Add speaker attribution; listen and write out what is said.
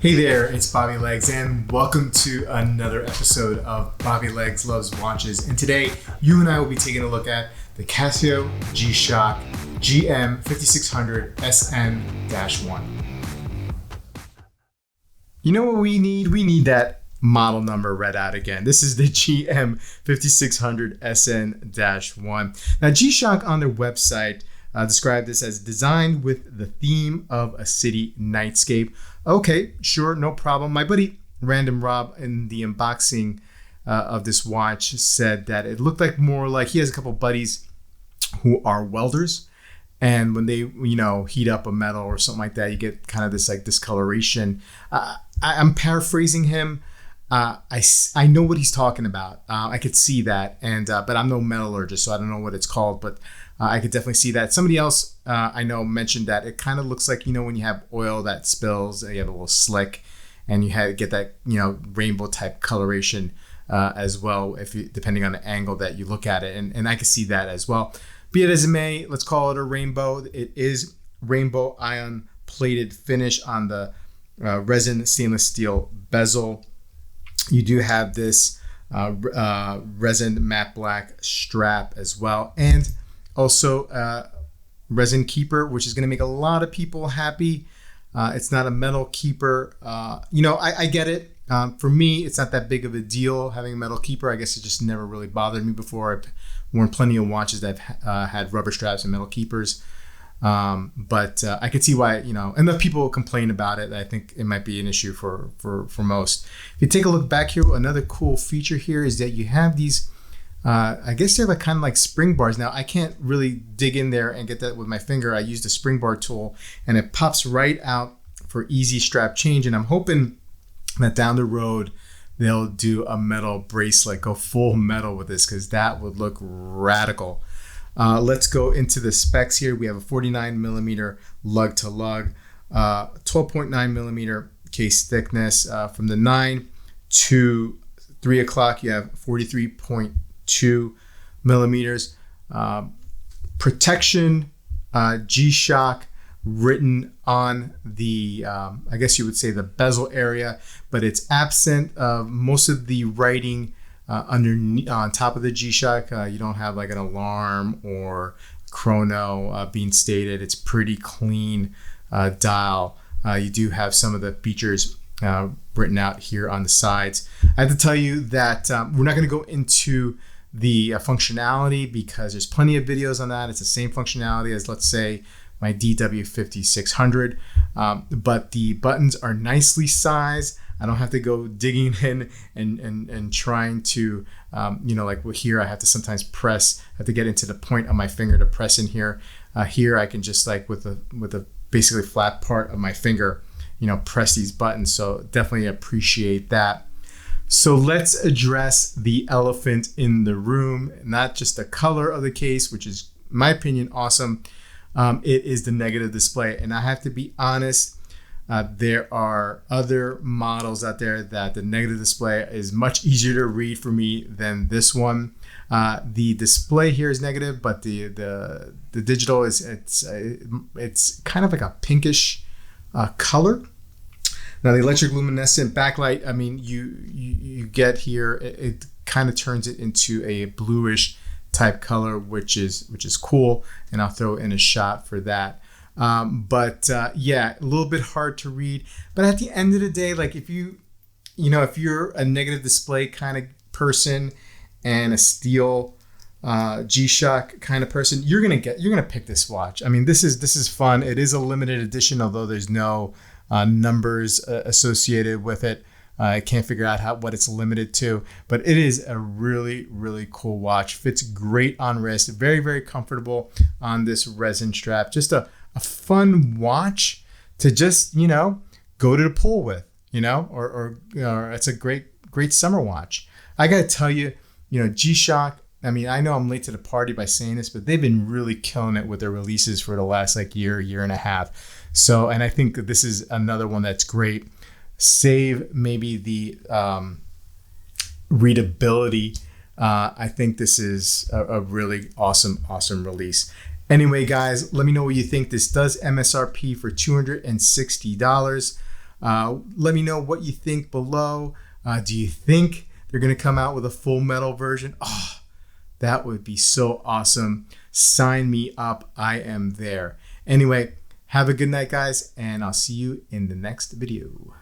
Speaker 1: Hey there, it's Bobby Legs, and welcome to another episode of Bobby Legs Loves Watches. And today, you and I will be taking a look at the Casio G-Shock GM5600SN-1. You know what we need? We need that model number read out again. This is the GM5600SN-1. Now, G-Shock on their website described this as designed with the theme of a city nightscape. Okay, sure, no problem. My buddy Random Rob in the unboxing of this watch said that it looked like more like he has a couple buddies who are welders, and when they heat up a metal or something like that, you get kind of this like discoloration. I'm paraphrasing him. I know what he's talking about. I could see that, and but I'm no metallurgist, so I don't know what it's called, but I could definitely see that. Somebody else I know mentioned that it kind of looks like, when you have oil that spills, you have a little slick, and you get that, rainbow type coloration as well, depending on the angle that you look at it. And I can see that as well. Be it as it may, let's call it a rainbow. It is rainbow ion plated finish on the resin stainless steel bezel. You do have this resin matte black strap as well, and also resin keeper, which is going to make a lot of people happy. It's not a metal keeper. I get it. For me, it's not that big of a deal having a metal keeper. I guess it just never really bothered me before. I've worn plenty of watches that have had rubber straps and metal keepers. But I could see why, enough people complain about it. I think it might be an issue for most. If you take a look back here, another cool feature here is that you have these, I guess they're kind of like spring bars. Now, I can't really dig in there and get that with my finger. I used the spring bar tool, and it pops right out for easy strap change. And I'm hoping that down the road, they'll do a metal bracelet, go full metal with this, because that would look radical. Let's go into the specs here. We have a 49 millimeter lug to lug, 12.9 millimeter case thickness. From the 9 to 3 o'clock, you have 43.2 millimeters. Protection, G-Shock written on the, I guess you would say the bezel area, but it's absent of most of the writing on top of the G-Shock. You don't have like an alarm or chrono being stated. It's pretty clean dial. You do have some of the features written out here on the sides. I have to tell you that we're not going to go into the functionality because there's plenty of videos on that. It's the same functionality as, let's say, my DW5600, but the buttons are nicely sized. I don't have to go digging in and trying to, like here I have to sometimes have to get into the point of my finger to press in here. Here I can just with a basically flat part of my finger, press these buttons. So definitely appreciate that. So let's address the elephant in the room, not just the color of the case, which is, in my opinion, awesome. It is the negative display. And I have to be honest, there are other models out there that the negative display is much easier to read for me than this one. The display here is negative, but the digital it's kind of like a pinkish color. Now the electric luminescent backlight, I mean, you get here, it kind of turns it into a bluish type color, which is cool, and I'll throw in a shot for that. But yeah, a little bit hard to read. But at the end of the day, like if you're a negative display kind of person and a steel G-Shock kind of person, you're gonna pick this watch. I mean, this is fun. It is a limited edition, although there's no numbers associated with it. I can't figure out what it's limited to, but it is a really, really cool watch. Fits great on wrist, very, very comfortable on this resin strap. Just a fun watch to just, go to the pool with, or it's a great summer watch. I got to tell you, G-Shock, I mean, I know I'm late to the party by saying this, but they've been really killing it with their releases for the last year and a half. So, and I think that this is another one that's great. Save maybe the readability. I think this is a really awesome release. Anyway, guys, let me know what you think. This does MSRP for $260. Let me know what you think below. Do you think they're going to come out with a full metal version? Oh, that would be so awesome. Sign me up. I am there. Anyway, have a good night, guys, and I'll see you in the next video.